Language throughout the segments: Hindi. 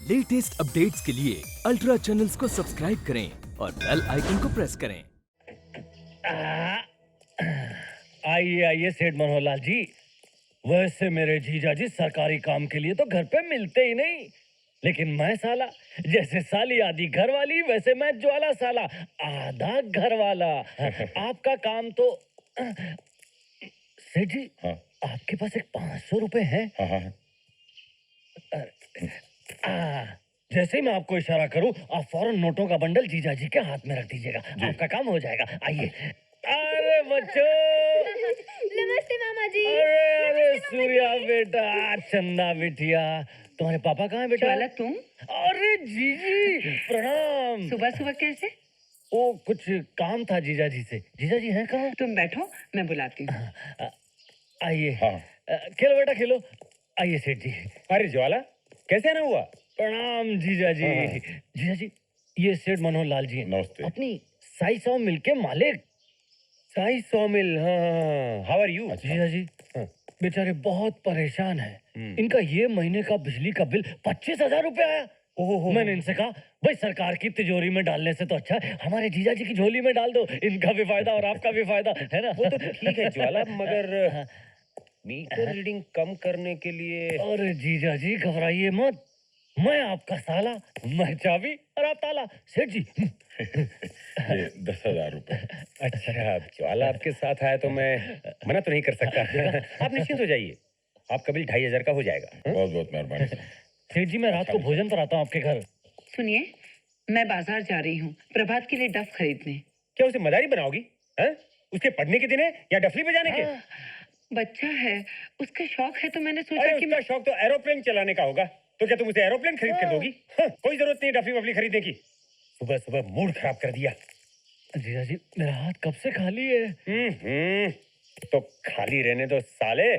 लेटेस्ट अपडेट्स के लिए अल्ट्रा चैनल्स को सब्सक्राइब करें और बेल आइकन को प्रेस करें। आइए आइए सेठ मनोहर लाल जी। वैसे मेरे जीजा जी सरकारी काम के लिए तो घर पे मिलते ही नहीं, लेकिन मैं साला, जैसे साली आधी घर वाली वैसे मैं ज्वाला साला आधा घर वाला। आपका काम तो सेठ जी, हाँ। आपके पास एक 500 रुपए है? हाँ हाँ। जैसे ही मैं आपको इशारा करूं, आप फौरन नोटों का बंडल जीजा जी के हाथ में रख दीजिएगा, आपका काम हो जाएगा। आइए। अरे बच्चों, नमस्ते मामा जी। अरे सूर्या बेटा, चंदा बिटिया, तुम्हारे पापा कहाँ है बेटा? ज्वाला तुम? अरे जीजी प्रणाम। सुबह सुबह कैसे? वो कुछ काम था जीजा जी से। जीजा जी हैं कहाँ? तुम बैठो, मैं बुलाती हूँ। आइए। हाँ। खेलो बेटा खेलो। आइए सेठ जी। अरे ज्वाला, कैसे आना हुआ? प्रणाम जीजा जी। हाँ। जीजा जी, ये सेठ मनोहर लाल जी हैं। नमस्ते। अपनी साई सौ मिल के मालिक। साई सॉमिल, हाँ। How are you? जीजा जी, हाँ। बेचारे बहुत परेशान हैं। हम्म। इनका ये महीने का बिजली का बिल 25,000 रुपए आया। ओहो। मैंने इनसे कहा, भाई सरकार की तिजोरी में डालने से तो अच्छा है हमारे जीजा जी की झोली में डाल दो, इनका भी फायदा और आपका भी फायदा है ना। वो तो ठीक है ज्वाला, मगर हाँ। मीटर रीडिंग कम करने के लिए। अरे जीजा जी घबराइए मत, मैं आपका साला, मैं चाबी और आप ताला। सेठ जी। ये 10,000 रुपए। अच्छा, ज्वाला आपके साथ आया तो मैं मना तो नहीं कर सकता। आप निश्चिंत हो जाइए, आपका बिल 2,500 का हो जाएगा। बहुत बहुत मेहरबानी। सेठ जी, मैं रात को भोजन पर आता हूँ आपके घर। सुनिए, मैं बाजार जा रही हूँ प्रभात के लिए डफ खरीदने। क्या उसे मदारी बनाओगी? हैं? उसके पढ़ने के दिन है या डफली बजाने के? बच्चा है, उसका शौक है, तो मैंने सोचा अरे कि उसका शौक तो एरोप्लेन चलाने का होगा, तो क्या तुम उसे एरोप्लेन खरीद कर दोगी? कोई जरूरत नहीं डफली वफली खरीदने की। सुबह सुबह मूड खराब कर दिया। जीजा जी, मेरा हाथ कब से खाली है। तो खाली रहने दो साले।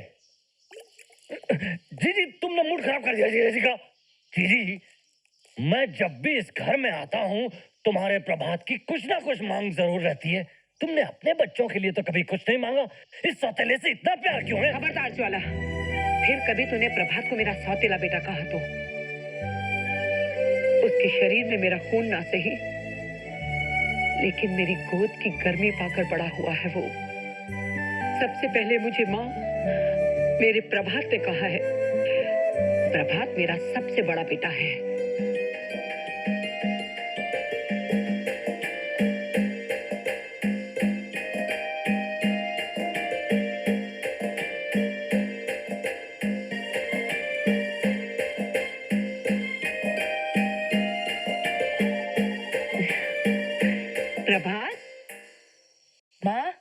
जी जी, तुमने मूड खराब कर दिया जीजा जी का। जी जी, मैं जब भी इस घर में आता हूँ तुम्हारे प्रभात की कुछ ना कुछ मांग जरूर रहती है। तुमने अपने बच्चों के लिए तो कभी कुछ नहीं मांगा, इस सौतेले से इतना प्यार क्यों है? खबरदार ज्वाला, फिर कभी तूने प्रभात को मेरा सौतेला बेटा कहा तो उसके शरीर में मेरा खून ना सही, लेकिन मेरी गोद की गर्मी पाकर बड़ा हुआ है वो। सबसे पहले मुझे माँ मेरे प्रभात ने कहा है, प्रभात मेरा सबसे बड़ा बेटा है। प्रभात, माँ।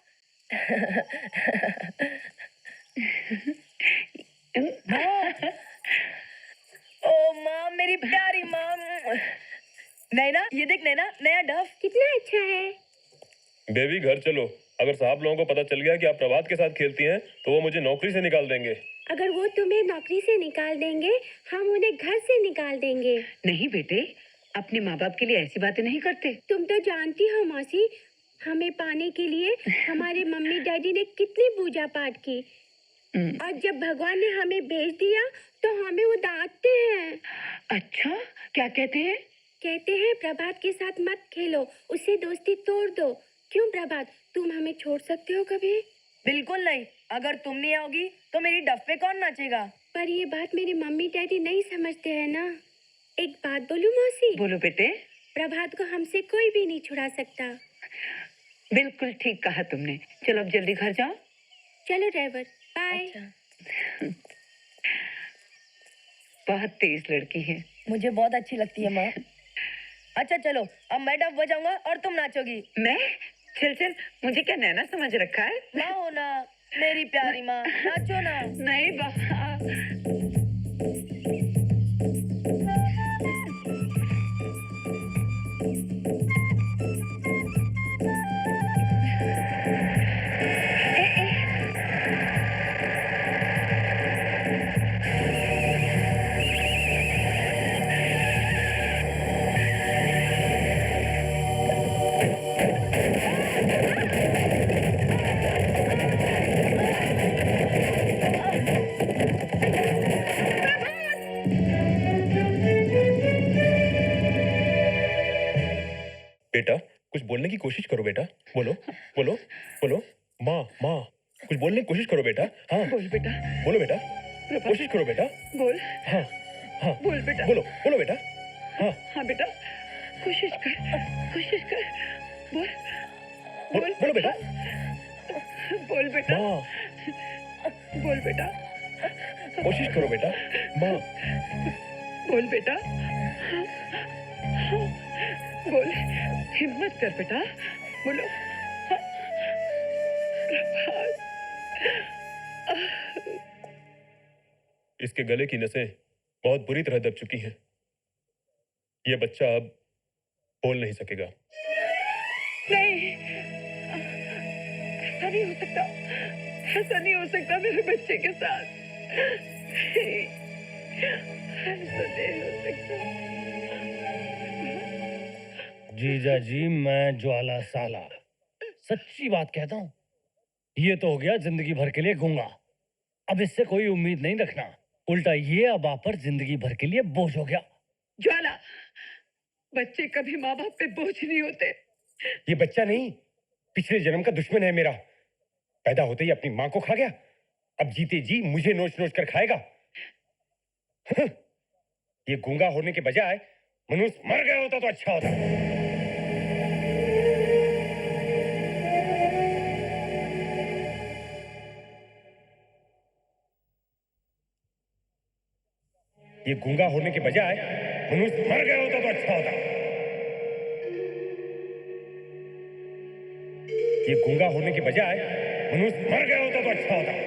ओ माँ, मेरी प्यारी माँ। नैना, ये देख नैना, नया डफ कितना अच्छा है। बेबी घर चलो, अगर साहब लोगों को पता चल गया कि आप प्रभात के साथ खेलती हैं तो वो मुझे नौकरी से निकाल देंगे। अगर वो तुम्हें नौकरी से निकाल देंगे, हम उन्हें घर से निकाल देंगे। नहीं बेटे, अपने माँ बाप के लिए ऐसी बातें नहीं करते। तुम तो जानती हो मौसी, हमें पाने के लिए हमारे मम्मी डैडी ने कितनी पूजा पाठ की, और जब भगवान ने हमें भेज दिया तो हमें वो डांटते हैं। अच्छा, क्या कहते हैं? कहते हैं प्रभात के साथ मत खेलो, उससे दोस्ती तोड़ दो। क्यों प्रभात, तुम हमें छोड़ सकते हो कभी? बिल्कुल नहीं, अगर तुम नहीं आओगी तो मेरी डफ पे कौन नाचेगा? पर ये बात मेरे मम्मी डैडी नहीं समझते हैं ना। एक बात बोलूं मौसी? बोलो बेटे। प्रभात को हमसे कोई भी नहीं छुड़ा सकता। बिल्कुल ठीक कहा तुमने। चलो अब जल्दी घर जाओ। चलो ड्राइवर, बाय। बहुत तेज लड़की है। मुझे बहुत अच्छी लगती है माँ। अच्छा चलो, अब मैं डफ बजाऊंगा और तुम नाचोगी। मैं? चल चल, मुझे क्या नैना समझ रखा है? माँ हो ना, मेरी प्यारी माँ, नाचो ना। नहीं बाबा। बेटा कुछ बोलने की कोशिश करो बेटा। बोलो बोलो बोलो। माँ माँ कुछ बोलने की कोशिश करो बेटा। हाँ बोल बेटा, बोलो बेटा, प्रभा, कोशिश करो बेटा। बोल, हाँ हाँ बोल बेटा, बोलो बोलो बेटा। हाँ हाँ बेटा, कोशिश कर, बोल, बोलो बेटा। बोल बेटा, माँ बोल बेटा, कोशिश करो बेटा। माँ बोल बेटा, बोल, हिम्मत कर बेटा, बोलो। प्रभात, इसके गले की नसें बहुत बुरी तरह दब चुकी हैं। ये बच्चा अब बोल नहीं सकेगा। नहीं, ऐसा नहीं हो सकता, ऐसा नहीं हो सकता मेरे बच्चे के साथ। ऐसा नहीं हो सकता। जीजा जी, मैं ज्वाला साला सच्ची बात कहता हूँ, ये तो हो गया जिंदगी भर के लिए गूंगा। अब इससे कोई उम्मीद नहीं रखना, उल्टा ये अब आप पर जिंदगी भर के लिए बोझ हो गया। ज्वाला, बच्चे कभी माँ बाप पे बोझ नहीं होते। ये बच्चा नहीं, पिछले जन्म का दुश्मन है मेरा। पैदा होते ही अपनी माँ को खा गया, अब जीते जी मुझे नोच नोच कर खाएगा। ये गूंगा होने के बजाय मनुष्य मर गया होता तो अच्छा होता। ये गूंगा होने के बजाय मनुष्य मर गया होता तो अच्छा होता। ये गूंगा होने के बजाय मनुष्य मर गया होता तो अच्छा होता।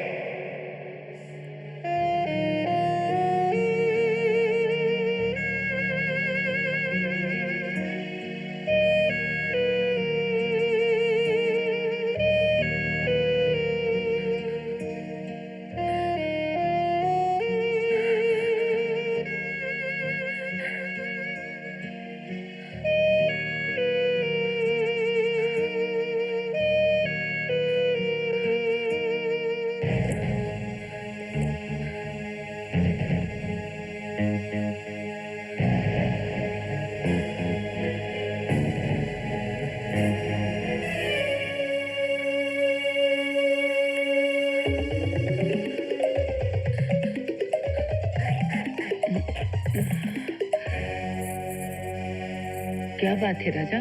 क्या बात है राजा?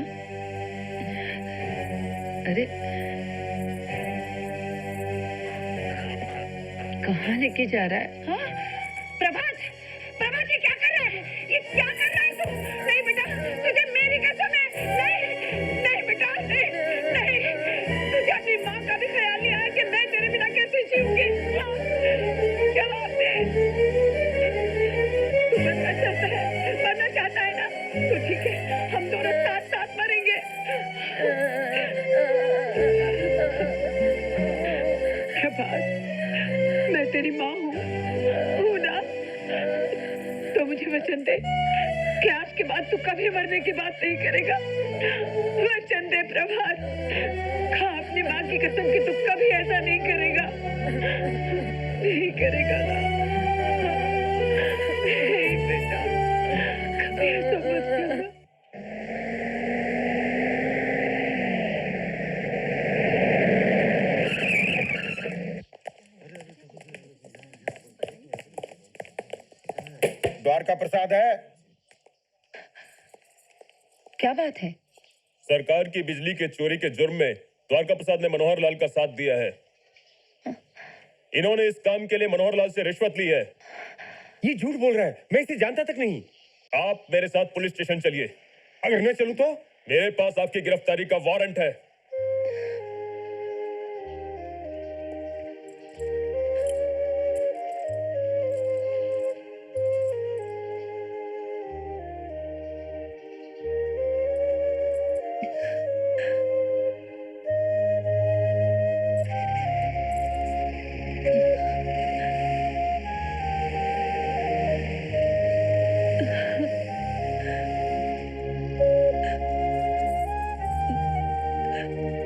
अरे कहाँ लेके जा रहा है? हाँ? प्रभात, प्रभात ये क्या कर रहा है? ये क्या कर रहा है तू? नहीं बेटा, तुझे मेरी कसम है। नहीं, नहीं बेटा, नहीं, नहीं। तुझे अपनी माँ का भी ख्याल नहीं आया कि मैं तेरे बिना कैसे जीऊंगी? जवाब दे। तू मरना चाहता है ना? तो ठीक है, हम दोनों साथ साथ मरेंगे। प्रभात, मैं तेरी माँ हूँ ना? तो मुझे वचन दे कि आज के बाद तू कभी मरने की बात नहीं करेगा। वचन दे प्रभात, खा अपनी माँ की कसम कि तू कभी ऐसा नहीं करेगा। नहीं करेगा ना? नहीं बेटा, कभी ऐसा मत करना। द्वारका प्रसाद है। क्या बात है? सरकार की बिजली के चोरी के जुर्म में द्वारका प्रसाद ने मनोहर लाल का साथ दिया है। इन्होंने इस काम के लिए मनोहर लाल से रिश्वत ली है। ये झूठ बोल रहा है, मैं इसे जानता तक नहीं। आप मेरे साथ पुलिस स्टेशन चलिए। अगर मैं चलूं तो? मेरे पास आपकी गिरफ्तारी का वारंट है।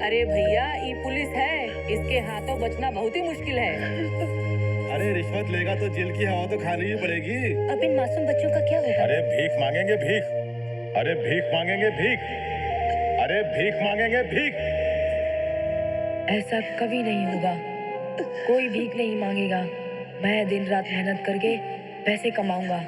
अरे भैया, ये पुलिस है, इसके हाथों बचना बहुत ही मुश्किल है। अरे रिश्वत लेगा तो जेल की हवा तो खानी ही पड़ेगी। अब इन मासूम बच्चों का क्या होगा? अरे भीख मांगेंगे भीख। अरे भीख मांगेंगे भीख। अरे भीख मांगेंगे भीख। ऐसा कभी नहीं होगा, कोई भीख नहीं मांगेगा। मैं दिन रात मेहनत करके पैसे कमाऊंगा।